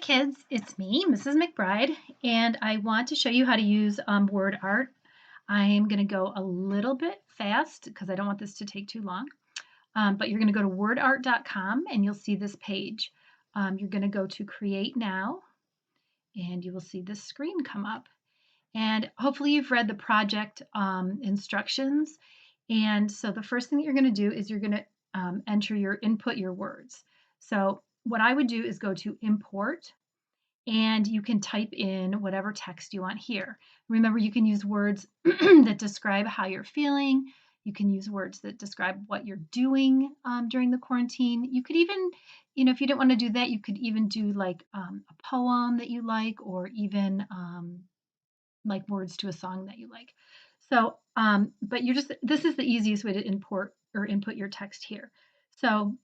kids, it's me, Mrs. McBride, and I want to show you how to use word art. I am going to go a little bit fast because I don't want this to take too long, but you're going to go to wordart.com and you'll see this page. You're going to go to Create Now and you will see this screen come up. And hopefully you've read the project instructions. And so the first thing that you're going to do is you're going to input your words. So what I would do is go to Import, and you can type in whatever text you want here. Remember, you can use words that describe how you're feeling. You can use words that describe what you're doing during the quarantine. You could even, if you didn't want to do that, you could even do like a poem that you like, or even like words to a song that you like. So, but this is the easiest way to import or input your text here. So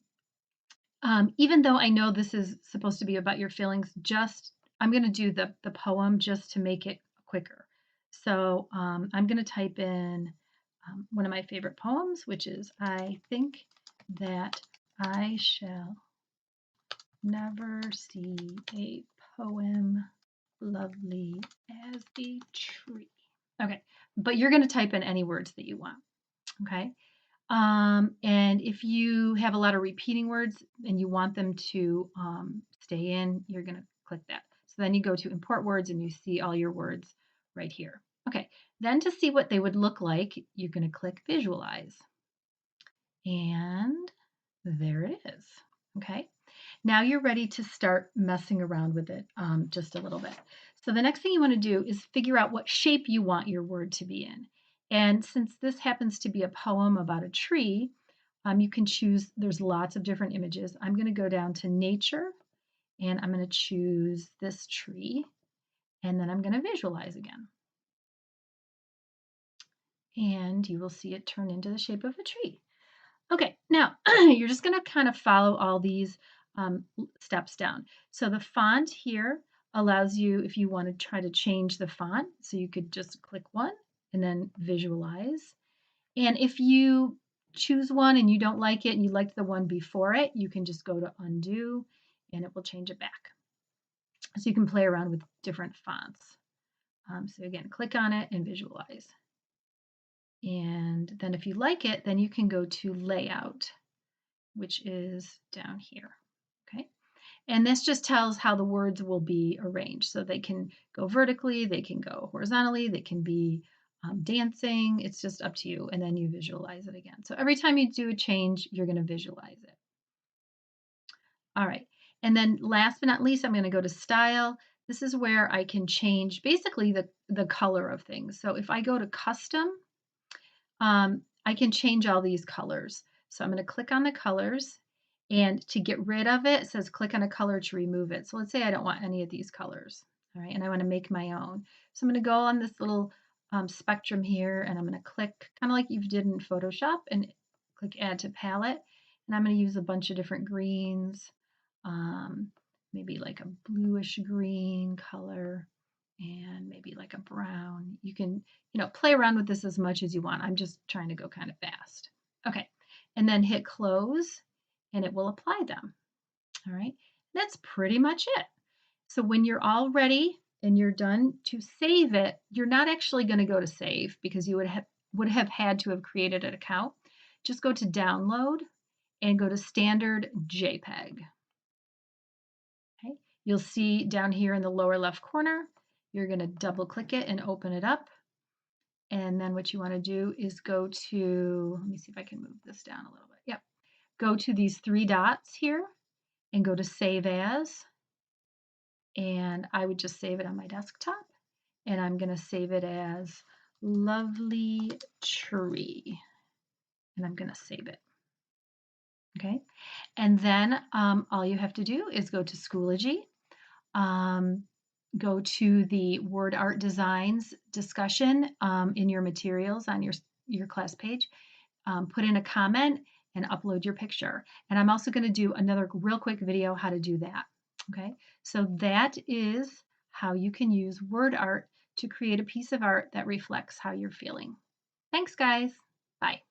even though I know this is supposed to be about your feelings, I'm going to do the poem just to make it quicker. So I'm going to type in one of my favorite poems, which is I think that I shall never see a poem lovely as a tree. Okay, but you're going to type in any words that you want. Okay. And if you have a lot of repeating words and you want them to stay in, you're going to click that. So then you go to import words and you see all your words right here. Okay, then to see what they would look like, you're going to click visualize. And there it is. Okay, now you're ready to start messing around with it just a little bit. So the next thing you want to do is figure out what shape you want your word to be in. And since this happens to be a poem about a tree, you can choose, there's lots of different images. I'm going to go down to nature and I'm going to choose this tree, and then I'm going to visualize again. And you will see it turn into the shape of a tree. Okay, now you're just going to kind of follow all these steps down. So the font here allows you, if you want to try to change the font, so you could just click one and then visualize. And if you choose one and you don't like it and you liked the one before it, you can just go to undo and it will change it back. So you can play around with different fonts. So again, click on it and visualize. And then if you like it, then you can go to layout, which is down here. Okay. And this just tells how the words will be arranged. So they can go vertically, they can go horizontally, they can be dancing. It's just up to you. And then you visualize it again. So every time you do a change, you're going to visualize it. All right. And then last but not least, I'm going to go to style. This is where I can change basically the color of things. So if I go to custom, I can change all these colors. So I'm going to click on the colors, and to get rid of it, it says click on a color to remove it. So let's say I don't want any of these colors. All right, and I want to make my own. So I'm going to go on this little spectrum here, and I'm going to click kind of like you did in Photoshop and click add to palette. And I'm going to use a bunch of different greens, maybe like a bluish green color, and maybe like a brown. You can, play around with this as much as you want. I'm just trying to go kind of fast. Okay, and then hit close and it will apply them. All right, that's pretty much it. So when you're all ready and you're done to save it, you're not actually going to go to save because you would have had to have created an account. Just go to download and go to standard JPEG. Okay, you'll see down here in the lower left corner, you're going to double click it and open it up. And then what you want to do is go to, let me see if I can move this down a little bit. Yep. Go to these three dots here and go to Save As. And I would just save it on my desktop. And I'm going to save it as Lovely Tree. And I'm going to save it. Okay. And then all you have to do is go to Schoology. Go to the Word Art Designs discussion in your materials on your class page, put in a comment and upload your picture. And I'm also going to do another real quick video how to do that. Okay, so that is how you can use word art to create a piece of art that reflects how you're feeling. Thanks, guys. Bye.